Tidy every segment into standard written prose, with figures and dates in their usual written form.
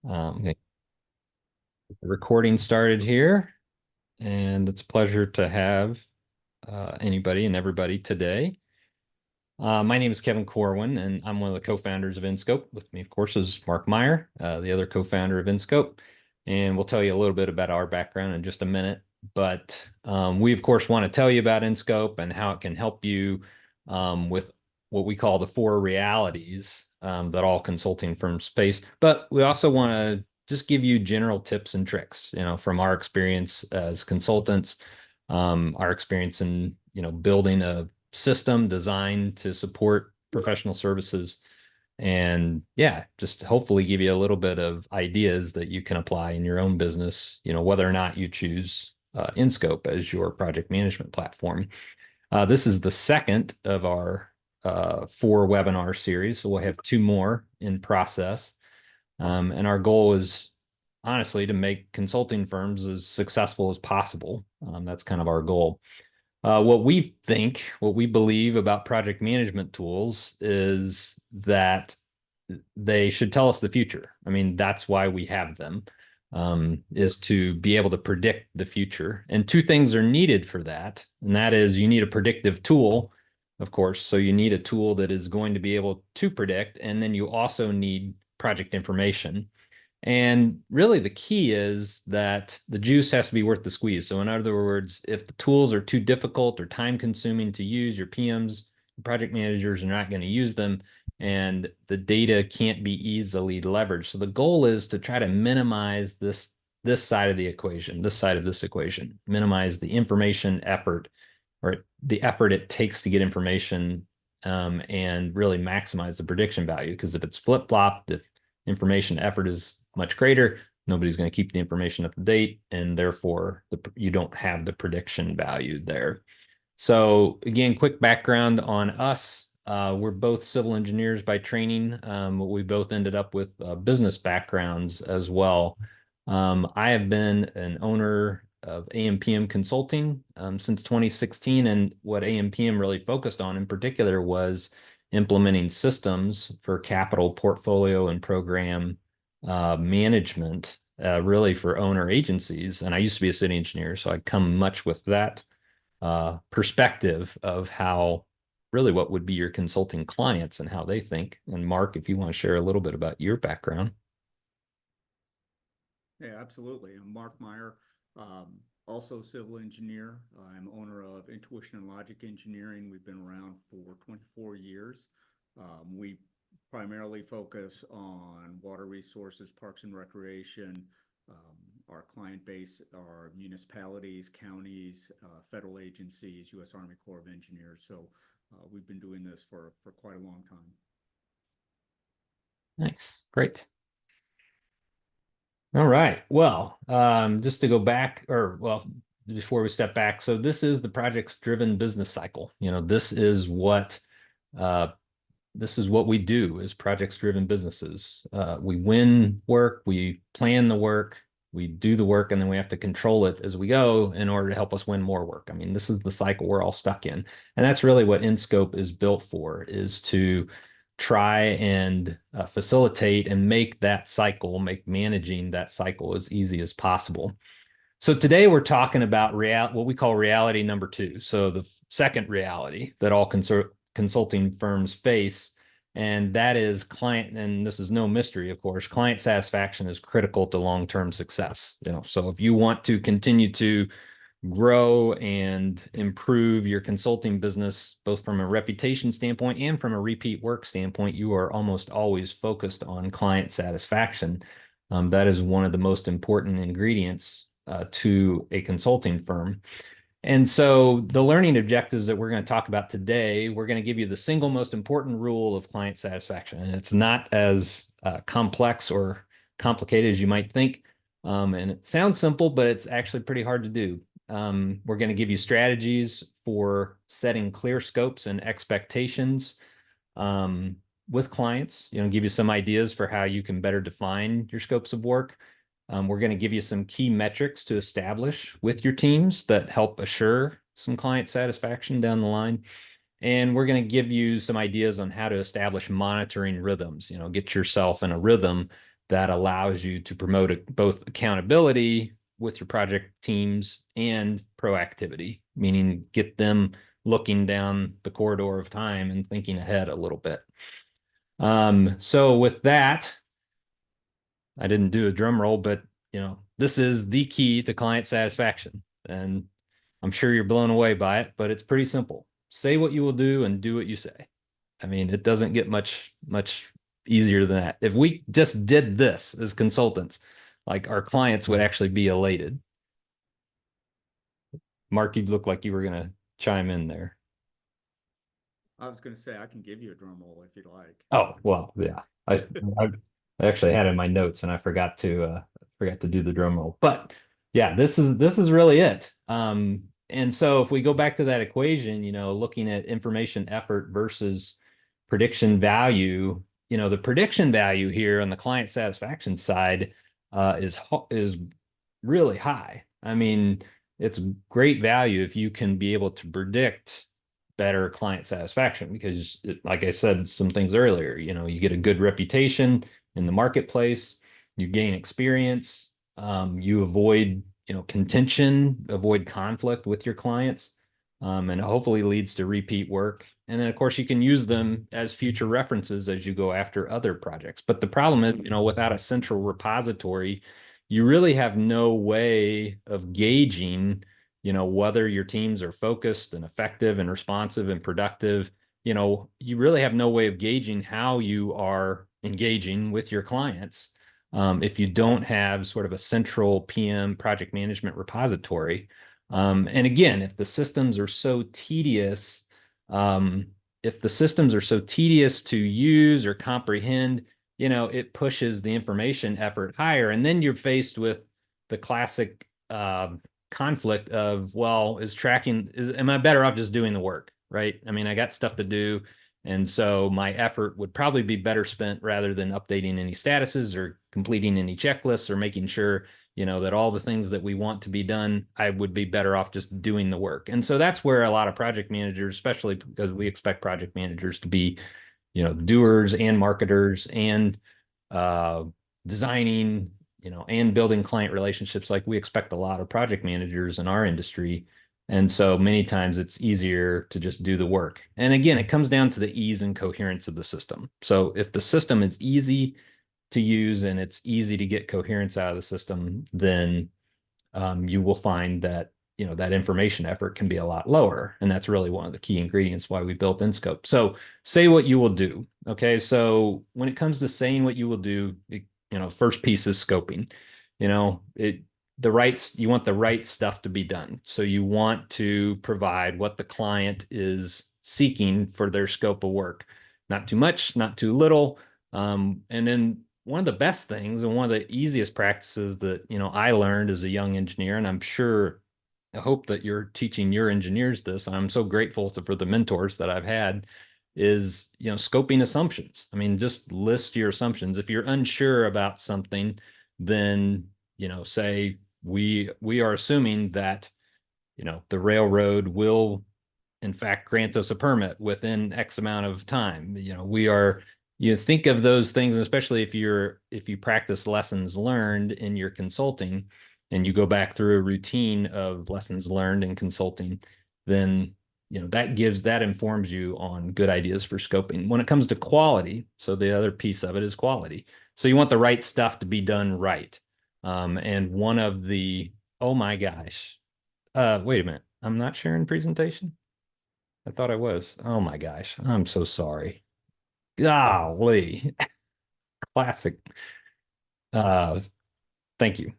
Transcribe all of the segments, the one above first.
Okay. Recording started here, and it's a pleasure to have anybody and everybody today. My name is Kevin Corwin, and I'm one of the co-founders of InScope. With me, of course, is Mark Meyer, the other co-founder of InScope, and we'll tell you a little bit about our background in just a minute. But we, of course, want to tell you about InScope and how it can help you with what we call the four realities that all consulting firms face. But we also want to just give you general tips and tricks, from our experience as consultants, our experience in, building a system designed to support professional services, and yeah, just hopefully give you a little bit of ideas that you can apply in your own business, whether or not you choose InScope as your project management platform. This is the second of our four webinar series, so we'll have two more in process. And our goal is honestly to make consulting firms as successful as possible. That's kind of our goal. What we believe about project management tools is that they should tell us the future. I mean, that's why we have them, is to be able to predict the future. And two things are needed for that. And that is you need a predictive tool, of course. So you need a tool that is going to be able to predict. And then you also need project information. And really, the key is that the juice has to be worth the squeeze. So, in other words, if the tools are too difficult or time consuming to use, your PMs, project managers are not going to use them, and the data can't be easily leveraged. So, the goal is to try to minimize this side of the equation, this side of this equation, minimize the information effort or the effort it takes to get information, and really maximize the prediction value. Because if it's flip flopped, if information effort is much greater, nobody's going to keep the information up to date, and therefore you don't have the prediction value there. So again, quick background on us. We're both civil engineers by training. We both ended up with business backgrounds as well. I have been an owner of AMPM Consulting since 2016, and what AMPM really focused on in particular was implementing systems for capital portfolio and program management, really for owner agencies. And I used to be a city engineer, so I come much with that perspective of how really what would be your consulting clients and how they think. And Mark, if you want to share a little bit about your background. Yeah, absolutely. I'm Mark Meyer, also civil engineer. I'm owner of Intuition and Logic Engineering. We've been around for 24 years. We primarily focus on water resources, parks and recreation. Our client base are municipalities, counties, federal agencies, U.S. Army Corps of Engineers. So we've been doing this for quite a long time. Nice. Great. All right. Well, just to go back, or well, before we step back, so this is the projects driven business cycle. Uh, this is what we do as projects driven businesses. We win work, we plan the work, we do the work, and then we have to control it as we go in order to help us win more work. I mean, this is the cycle we're all stuck in. And that's really what InScope is built for, is to try and facilitate and make that cycle, make managing that cycle as easy as possible. So today we're talking about what we call reality number two. So the second reality that all consulting firms face, and that is client, and this is no mystery, of course, client satisfaction is critical to long-term success. So if you want to continue to grow and improve your consulting business, both from a reputation standpoint and from a repeat work standpoint, you are almost always focused on client satisfaction. That is one of the most important ingredients to a consulting firm. And so the learning objectives that we're going to talk about today, we're going to give you the single most important rule of client satisfaction. And it's not as complex or complicated as you might think. And it sounds simple, but it's actually pretty hard to do. We're going to give you strategies for setting clear scopes and expectations with clients, give you some ideas for how you can better define your scopes of work. We're going to give you some key metrics to establish with your teams that help assure some client satisfaction down the line. And we're going to give you some ideas on how to establish monitoring rhythms, get yourself in a rhythm that allows you to promote both accountability with your project teams and proactivity, meaning get them looking down the corridor of time and thinking ahead a little bit. So with that, I didn't do a drum roll, but this is the key to client satisfaction. And I'm sure you're blown away by it, but it's pretty simple. Say what you will do and do what you say. I mean, it doesn't get much easier than that. If we just did this as consultants, like our clients would actually be elated. Mark, you look like you were going to chime in there. I was going to say I can give you a drum roll if you'd like. Oh, well, yeah. I actually had it in my notes and I forgot to do the drum roll. But yeah, this is really it. And so if we go back to that equation, looking at information effort versus prediction value, the prediction value here on the client satisfaction side is really high. I mean, it's great value if you can be able to predict better client satisfaction because like I said some things earlier, you get a good reputation in the marketplace, you gain experience, you avoid contention, avoid conflict with your clients, and hopefully leads to repeat work. And then of course you can use them as future references as you go after other projects. But the problem is, without a central repository, you really have no way of gauging whether your teams are focused and effective and responsive and productive. You really have no way of gauging how you are engaging with your clients if you don't have sort of a central PM project management repository. And again, if the systems are so tedious, to use or comprehend, it pushes the information effort higher. And then you're faced with the classic conflict of, well, am I better off just doing the work, right? I mean, I got stuff to do. And so my effort would probably be better spent rather than updating any statuses or completing any checklists or making sure, that all the things that we want to be done, I would be better off just doing the work. And so that's where a lot of project managers, especially because we expect project managers to be, doers and marketers and uh, designing, and building client relationships. Like we expect a lot of project managers in our industry. And so many times it's easier to just do the work. And again, it comes down to the ease and coherence of the system. So if the system is easy to use and it's easy to get coherence out of the system, then you will find that that information effort can be a lot lower. And that's really one of the key ingredients why we built InScope. So say what you will do. Okay. So when it comes to saying what you will do, first piece is scoping. You want the right stuff to be done. So you want to provide what the client is seeking for their scope of work. Not too much, not too little. And then one of the best things and one of the easiest practices that I learned as a young engineer, and I hope that you're teaching your engineers this, and I'm so grateful for the mentors that I've had, is scoping assumptions. I mean, just list your assumptions. If you're unsure about something, then say we are assuming that the railroad will in fact grant us a permit within X amount of time. You think of those things, especially if you practice lessons learned in your consulting and you go back through a routine of lessons learned in consulting, then that informs you on good ideas for scoping. When it comes to quality, so the other piece of it is quality. So you want the right stuff to be done right. And one of the, oh my gosh, wait a minute, I'm not sharing presentation. I thought I was. Oh my gosh, I'm so sorry. Golly, classic. Uh, Thank you.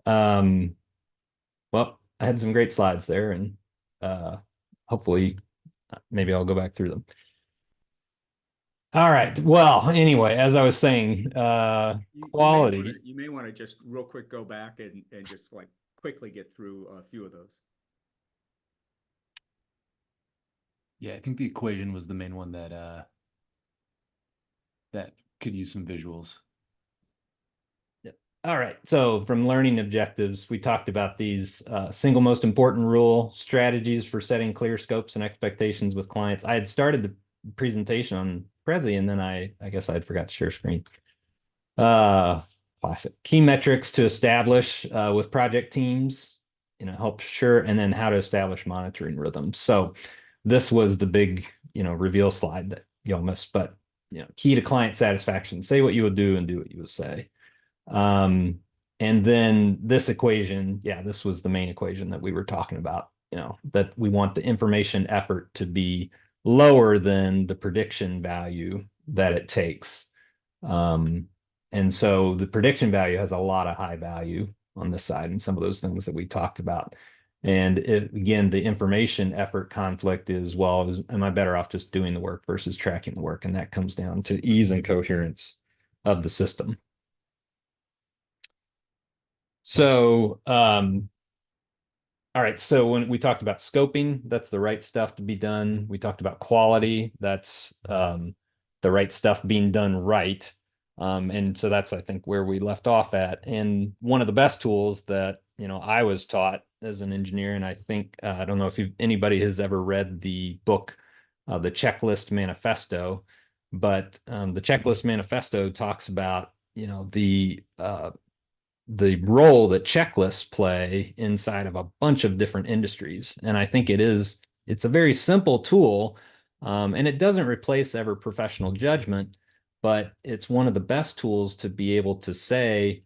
Um, well, I had some great slides there, and uh, hopefully, maybe I'll go back through them. All right. Well, anyway, as I was saying, quality. You may want to just real quick go back and just like quickly get through a few of those. Yeah, I think the equation was the main one that could use some visuals. All right. So from learning objectives, we talked about these single most important rule, strategies for setting clear scopes and expectations with clients. I had started the presentation on Prezi, and then I guess I had forgot to share screen. Classic. Key metrics to establish with project teams, help sure, and then how to establish monitoring rhythms. So this was the big, reveal slide that y'all missed, but key to client satisfaction, say what you would do and do what you would say. Um, and then this equation, yeah, this was the main equation that we were talking about, that we want the information effort to be lower than the prediction value that it takes. And so the prediction value has a lot of high value on this side and some of those things that we talked about. And again, the information effort conflict is, well, am I better off just doing the work versus tracking the work? And that comes down to ease and coherence of the system. So, all right. So when we talked about scoping, that's the right stuff to be done. We talked about quality. That's the right stuff being done right. And so that's, I think, where we left off at. And one of the best tools that, I was taught as an engineer, and I think, I don't know if anybody has ever read the book, The Checklist Manifesto, but the Checklist Manifesto talks about, the role that checklists play inside of a bunch of different industries. And I think it's a very simple tool, and it doesn't replace ever professional judgment, but it's one of the best tools to be able to say,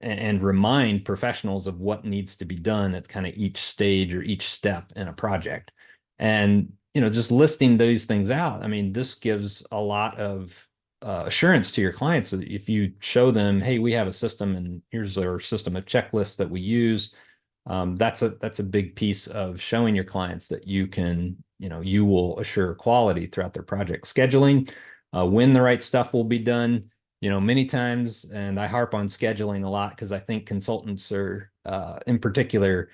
and remind professionals of what needs to be done at kind of each stage or each step in a project. And, just listing those things out, I mean, this gives a lot of assurance to your clients. So if you show them, hey, we have a system and here's our system of checklists that we use, that's a big piece of showing your clients that you can, you will assure quality throughout their project. Scheduling, when the right stuff will be done, many times, and I harp on scheduling a lot because I think consultants are, in particular,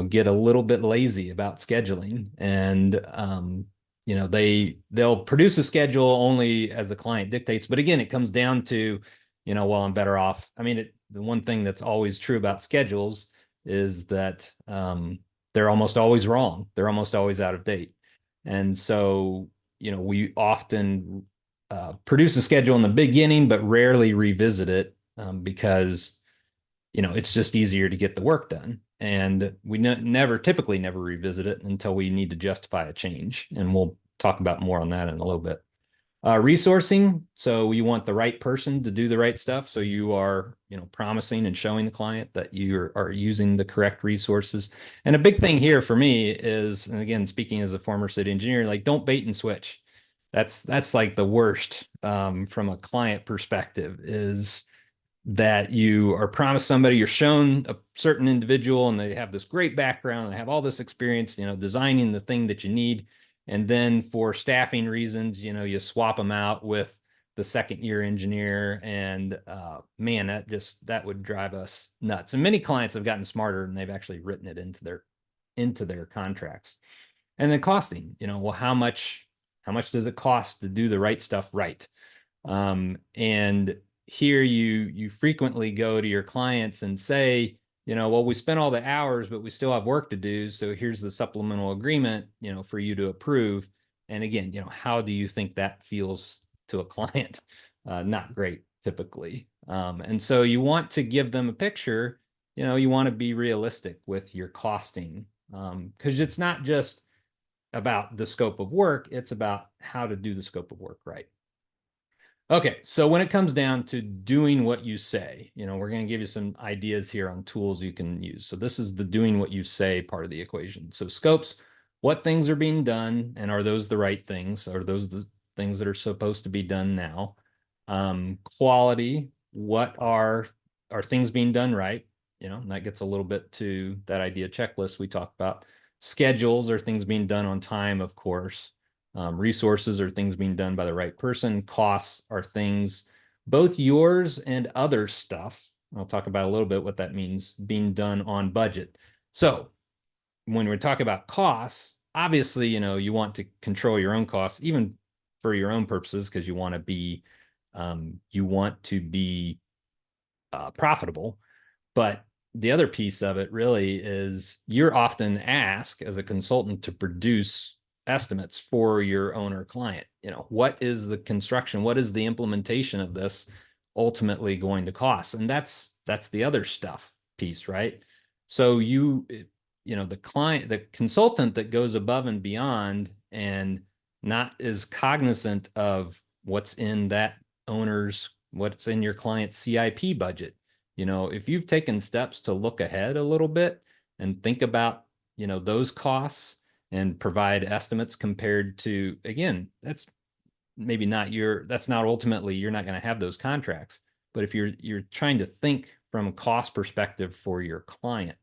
get a little bit lazy about scheduling, and they'll produce a schedule only as the client dictates. But again, it comes down to, well, I'm better off. I mean, the one thing that's always true about schedules is that they're almost always wrong. They're almost always out of date. And so, we often produce a schedule in the beginning, but rarely revisit it because, it's just easier to get the work done. And we typically never revisit it until we need to justify a change. And we'll talk about more on that in a little bit. Resourcing. So you want the right person to do the right stuff. So you are, promising and showing the client that you are using the correct resources. And a big thing here for me is, and again, speaking as a former city engineer, like don't bait and switch. That's like the worst from a client perspective, is that you are promised somebody, you're shown a certain individual and they have this great background and they have all this experience, designing the thing that you need. And then for staffing reasons, you swap them out with the second year engineer. And man, that would drive us nuts. And many clients have gotten smarter and they've actually written it into their contracts. And then costing, well, how much does it cost to do the right stuff right? And here you frequently go to your clients and say, well, we spent all the hours, but we still have work to do. So here's the supplemental agreement, for you to approve. And again, how do you think that feels to a client? Not great, typically. And so you want to give them a picture, you want to be realistic with your costing, because it's not just about the scope of work, it's about how to do the scope of work right. Okay, so when it comes down to doing what you say, we're going to give you some ideas here on tools you can use. So this is the doing what you say part of the equation. So scopes, what things are being done, and are those the right things? Are those the things that are supposed to be done now? Quality, what are things being done right? And that gets a little bit to that idea checklist we talked about. Schedules, are things being done on time, of course. Resources are things being done by the right person. Costs are things, both yours and other stuff. I'll talk about a little bit what that means, being done on budget. So when we're talking about costs, obviously, you want to control your own costs, even for your own purposes, because you want to be profitable. But the other piece of it really is you're often asked as a consultant to produce estimates for your owner client. What is the construction? What is the implementation of this ultimately going to cost? And that's the other stuff piece, right? So the consultant that goes above and beyond and not is cognizant of what's in your client's CIP budget. If you've taken steps to look ahead a little bit and think about, those costs and provide estimates compared to, again, that's not ultimately, you're not going to have those contracts. But if you're trying to think from a cost perspective for your client,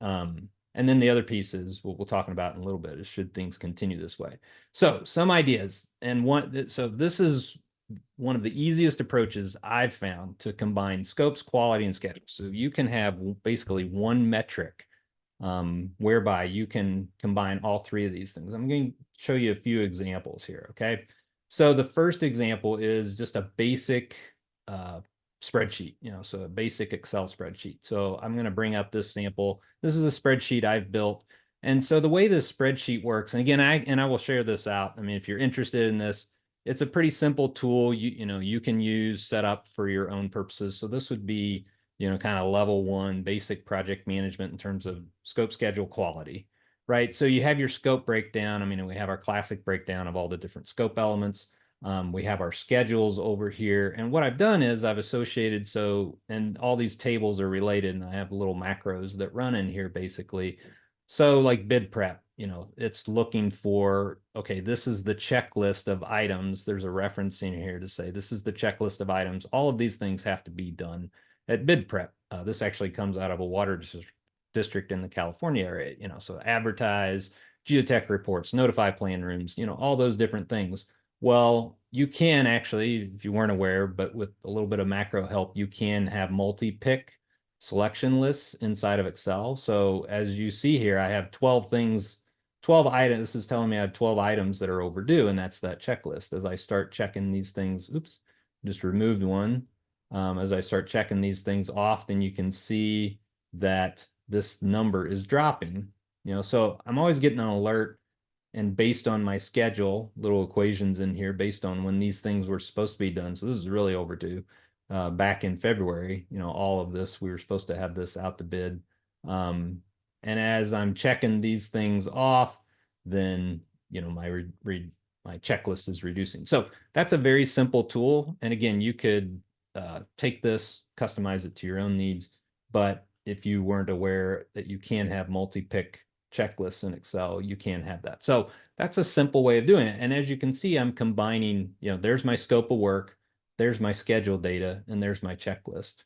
and then the other piece is what we'll talk about in a little bit is should things continue this way. So some ideas, so this is one of the easiest approaches I've found to combine scopes, quality, and schedule. So you can have basically one metric whereby you can combine all three of these things. I'm going to show you a few examples here, okay? So the first example is just a basic spreadsheet, so a basic Excel spreadsheet. So I'm going to bring up this sample. This is a spreadsheet I've built. And so the way this spreadsheet works, and again, I will share this out. I mean, if you're interested in this, it's a pretty simple tool you can use set up for your own purposes. So this would be, kind of level 1 basic project management in terms of scope, schedule, quality, right? So you have your scope breakdown. I mean, we have our classic breakdown of all the different scope elements. We have our schedules over here. And what I've done is I've associated, and all these tables are related, and I have little macros that run in here basically. So like bid prep, it's looking for, okay, this is the checklist of items. There's a reference in here to say this is the checklist of items. All of these things have to be done at bid prep. This actually comes out of a water district in the California area, so advertise, geotech reports, notify plan rooms, all those different things. Well, you can actually, if you weren't aware, but with a little bit of macro help, you can have multi-pick selection lists inside of Excel. So as you see here, I have 12 items. This is telling me I have 12 items that are overdue, and that's that checklist. As I start checking these things, oops, just removed one. As I start checking these things off, then you can see that this number is dropping. So I'm always getting an alert, and based on my schedule, little equations in here based on when these things were supposed to be done. So this is really overdue. Back in February, all of this, we were supposed to have this out to bid. And as I'm checking these things off, then, my checklist is reducing. So that's a very simple tool. And again, you could take this, customize it to your own needs. But if you weren't aware that you can have multi-pick checklists in Excel, you can have that. So that's a simple way of doing it. And as you can see, I'm combining, there's my scope of work, there's my schedule data, and there's my checklist.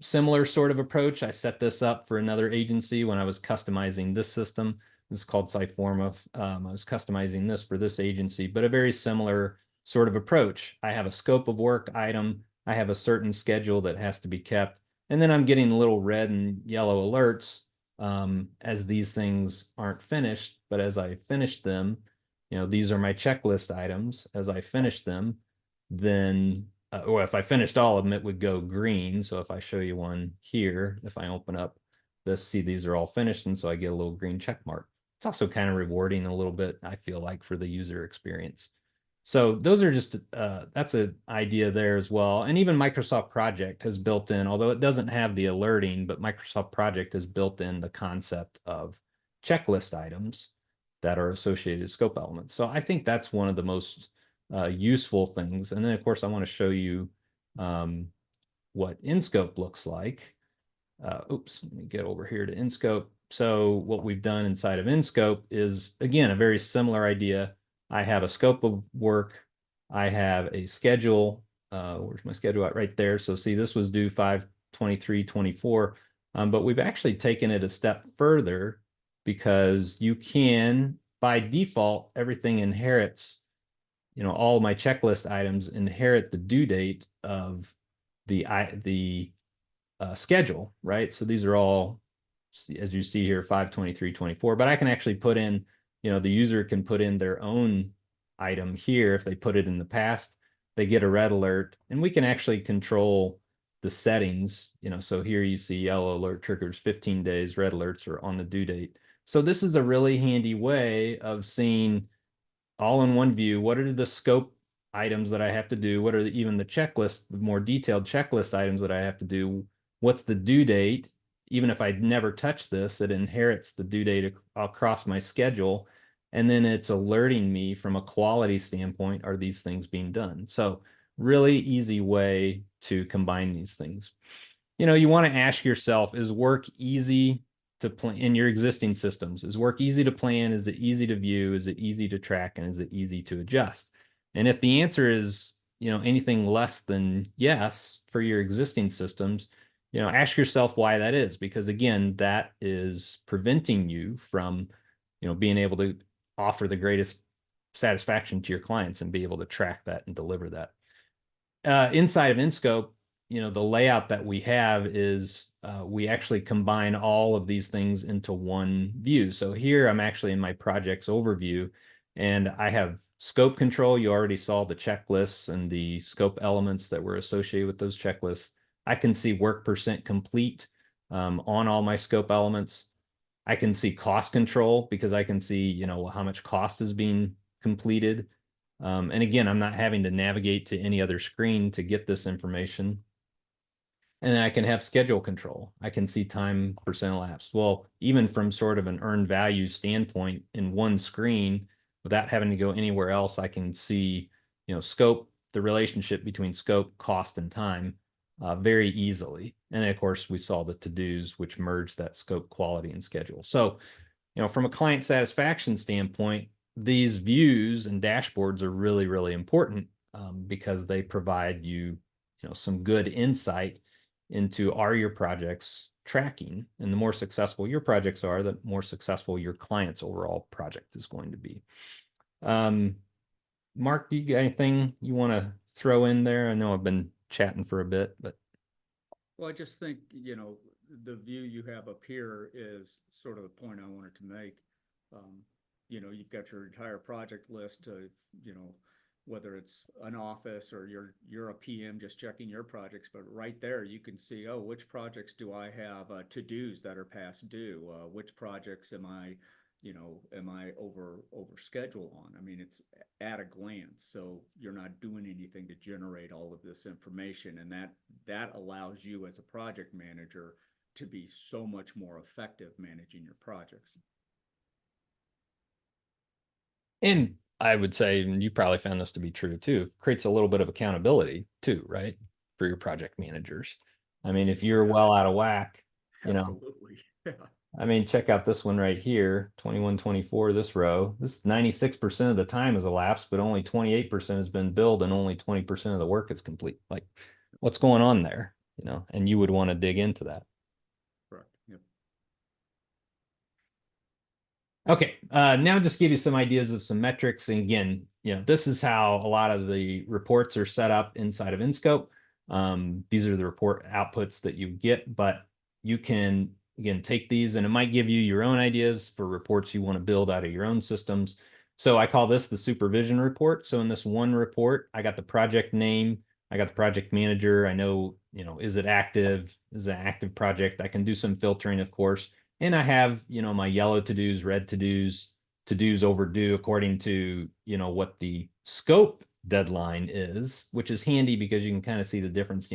Similar sort of approach. I set this up for another agency when I was customizing this system. This is called Cyforma. I was customizing this for this agency, but a very similar sort of approach. I have a scope of work item. I have a certain schedule that has to be kept. And then I'm getting little red and yellow alerts as these things aren't finished. But as I finish them, these are my checklist items. As I finish them, then, or if I finished all of them, it would go green. So if I show you one here, if I open up this, see these are all finished. And so I get a little green check mark. It's also kind of rewarding a little bit, I feel like, for the user experience. So those are just, that's an idea there as well. And even Microsoft Project has built in, although it doesn't have the alerting, but Microsoft Project has built in the concept of checklist items that are associated with scope elements. So I think that's one of the most useful things. And then, of course, I want to show you what InScope looks like. Oops, let me get over here to InScope. So what we've done inside of InScope is, again, a very similar idea. I have a scope of work. I have a schedule. Where's my schedule at? Right there. So see, this was due 5/23/24. But we've actually taken it a step further because you can, by default, everything inherits, all of my checklist items inherit the due date of the schedule, right? So these are all, as you see here, 5/23/24. But I can actually put in, the user can put in their own item here. If they put it in the past, they get a red alert, and we can actually control the settings. So here you see yellow alert triggers 15 days, red alerts are on the due date. So this is a really handy way of seeing all in one view, what are the scope items that I have to do? What are even the checklist, the more detailed checklist items that I have to do? What's the due date? Even if I never touch this, it inherits the due date across my schedule. And then it's alerting me from a quality standpoint, are these things being done? So really easy way to combine these things. You want to ask yourself, is work easy to plan in your existing systems? Is work easy to plan? Is it easy to view? Is it easy to track? And is it easy to adjust? And if the answer is, anything less than yes for your existing systems, ask yourself why that is, because again, that is preventing you from, being able to offer the greatest satisfaction to your clients and be able to track that and deliver that. Inside of InScope, the layout that we have is we actually combine all of these things into one view. So here I'm actually in my projects overview, and I have scope control. You already saw the checklists and the scope elements that were associated with those checklists. I can see work percent complete on all my scope elements. I can see cost control because I can see, how much cost is being completed. And again, I'm not having to navigate to any other screen to get this information. And then I can have schedule control. I can see time percent elapsed. Well, even from sort of an earned value standpoint in one screen, without having to go anywhere else, I can see, scope, the relationship between scope, cost, and time very easily. And then, of course, we saw the to-dos, which merge that scope, quality, and schedule. So, from a client satisfaction standpoint, these views and dashboards are really, really important because they provide you, some good insight into, are your projects tracking? And the more successful your projects are, the more successful your client's overall project is going to be. Mark, do you got anything you want to throw in there? I know I've been chatting for a bit, but. Well, I just think, the view you have up here is sort of the point I wanted to make. You've got your entire project list of, whether it's an office or you're a PM just checking your projects, but right there you can see, oh, which projects do I have to-dos that are past due? Which projects am I over schedule on? I mean, it's at a glance, so you're not doing anything to generate all of this information, and that allows you as a project manager to be so much more effective managing your projects. And I would say, and you probably found this to be true too, creates a little bit of accountability too, right? For your project managers. I mean, if you're well out of whack, Absolutely. Yeah. I mean, check out this one right here, 21, 24, this row. This 96% of the time has elapsed, but only 28% has been billed and only 20% of the work is complete. Like, what's going on there? And you would want to dig into that. Correct. Yep. Okay, now just give you some ideas of some metrics. And again, this is how a lot of the reports are set up inside of InScope. These are the report outputs that you get, but you can, again, take these and it might give you your own ideas for reports you want to build out of your own systems. So I call this the supervision report. So in this one report, I got the project name, I got the project manager. I know, is it active? Is it an active project? I can do some filtering, of course. And I have, my yellow to-dos, red to-dos overdue according to, what the scope deadline is, which is handy because you can kind of see the difference,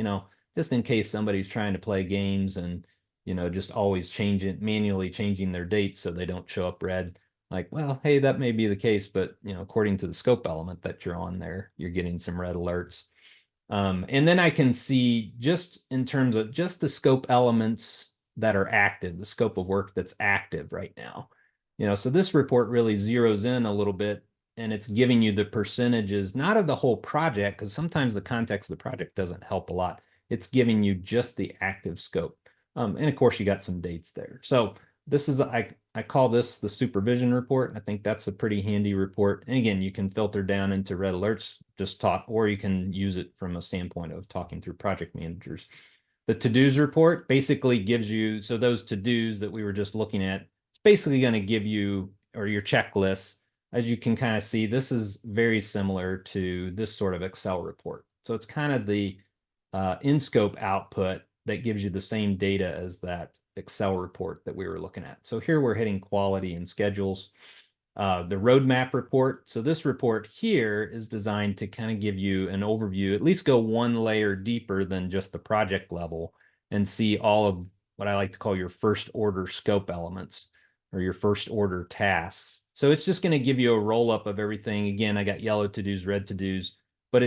just in case somebody's trying to play games and, just always manually changing their dates so they don't show up red. Like, well, hey, that may be the case, but, according to the scope element that you're on there, you're getting some red alerts. And then I can see just in terms of just the scope elements that are active, the scope of work that's active right now. So this report really zeroes in a little bit and it's giving you the percentages, not of the whole project, because sometimes the context of the project doesn't help a lot. It's giving you just the active scope. And of course, you got some dates there. So this is, I call this the supervision report. I think that's a pretty handy report. And again, you can filter down into red alerts, just talk, or you can use it from a standpoint of talking through project managers. The to-dos report basically gives you, so those to-dos that we were just looking at, it's basically going to give you, or your checklist. As you can kind of see, this is very similar to this sort of Excel report. So it's kind of the InScope output that gives you the same data as that Excel report that we were looking at. So here we're hitting quality and schedules. The roadmap report. So this report here is designed to kind of give you an overview, at least go one layer deeper than just the project level and see all of what I like to call your first order scope elements or your first order tasks. So it's just going to give you a roll up of everything. Again, I got yellow to-dos, red to-dos, but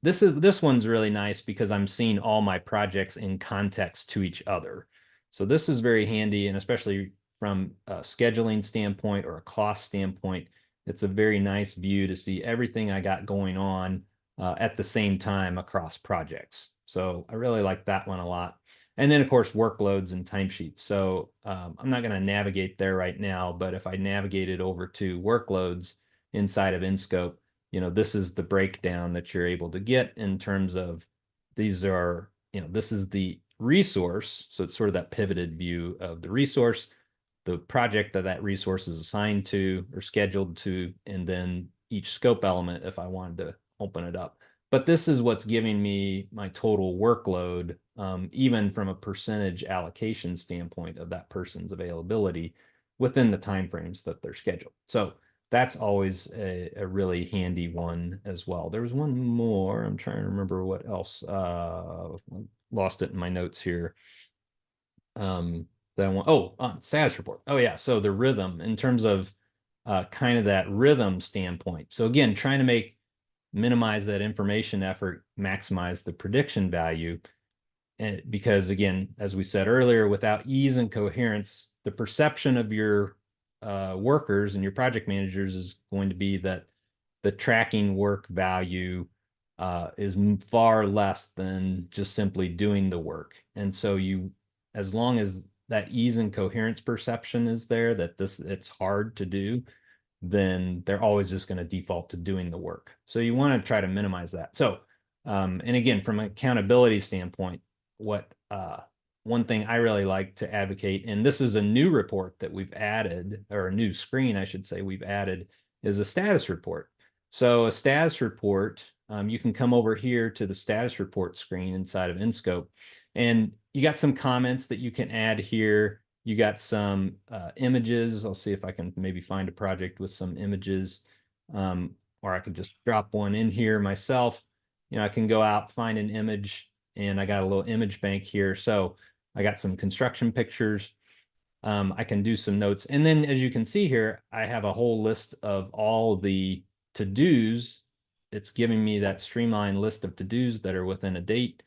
this one's really nice because I'm seeing all my projects in context to each other. So this is very handy, and especially from a scheduling standpoint or a cost standpoint, it's a very nice view to see everything I got going on at the same time across projects. So I really like that one a lot. And then, of course, workloads and timesheets. So I'm not going to navigate there right now, but if I navigated over to workloads inside of InScope, this is the breakdown that you're able to get in terms of these are, this is the resource. So it's sort of that pivoted view of the resource, the project that resource is assigned to or scheduled to, and then each scope element if I wanted to open it up. But this is what's giving me my total workload, even from a percentage allocation standpoint of that person's availability within the timeframes that they're scheduled. So that's always a really handy one as well. There was one more. I'm trying to remember what else. Lost it in my notes here. That one. Oh, status report. Oh yeah. So the rhythm in terms of kind of that rhythm standpoint. So again, trying to minimize that information effort, maximize the prediction value. And because again, as we said earlier, without ease and coherence, the perception of your workers and your project managers is going to be that the tracking work value is far less than just simply doing the work. And so as long as that ease and coherence perception is there, that it's hard to do, then they're always just going to default to doing the work. So you want to try to minimize that. So, and again, from an accountability standpoint, one thing I really like to advocate, and this is a new report that we've added, or a new screen, I should say, we've added, is a status report. So a status report, you can come over here to the status report screen inside of InScope, and you got some comments that you can add here. You got some images. I'll see if I can maybe find a project with some images, or I could just drop one in here myself. I can go out, find an image, and I got a little image bank here. So I got some construction pictures. I can do some notes. And then as you can see here, I have a whole list of all the to-dos. It's giving me that streamlined list of to-dos that are within a date.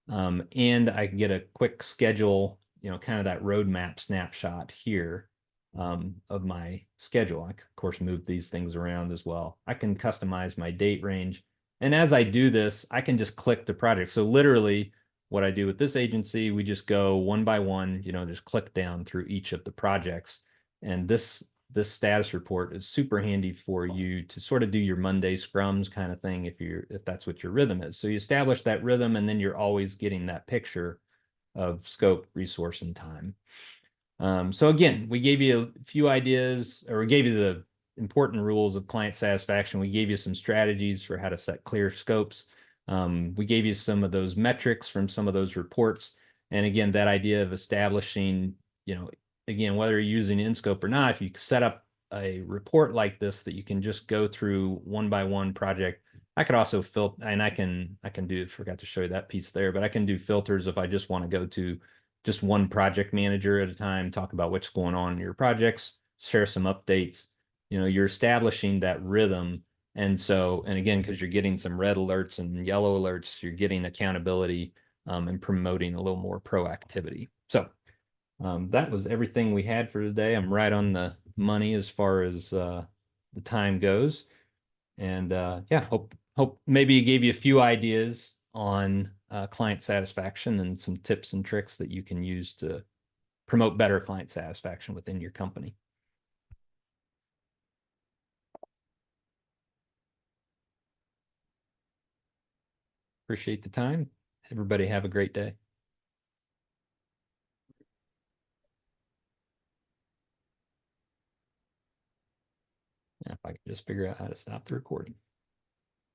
And I can get a quick schedule, kind of that roadmap snapshot here of my schedule. I can, of course, move these things around as well. I can customize my date range. And as I do this, I can just click the project. So literally what I do with this agency, we just go one by one, just click down through each of the projects. And this status report is super handy for you to sort of do your Monday scrums kind of thing if that's what your rhythm is. So you establish that rhythm, and then you're always getting that picture of scope, resource, and time. So again, we gave you a few ideas, or we gave you the important rules of client satisfaction. We gave you some strategies for how to set clear scopes. We gave you some of those metrics from some of those reports. And again, that idea of establishing, again, whether you're using InScope or not, if you set up a report like this that you can just go through one by one project. I could also filter, and I can forgot to show you that piece there, but I can do filters if I just want to go to just one project manager at a time, talk about what's going on in your projects, share some updates. You're establishing that rhythm. And again, because you're getting some red alerts and yellow alerts, you're getting accountability and promoting a little more proactivity. So that was everything we had for today. I'm right on the money as far as the time goes. And yeah, hope maybe it gave you a few ideas on client satisfaction and some tips and tricks that you can use to promote better client satisfaction within your company. Appreciate the time. Everybody have a great day. If I can just figure out how to stop the recording.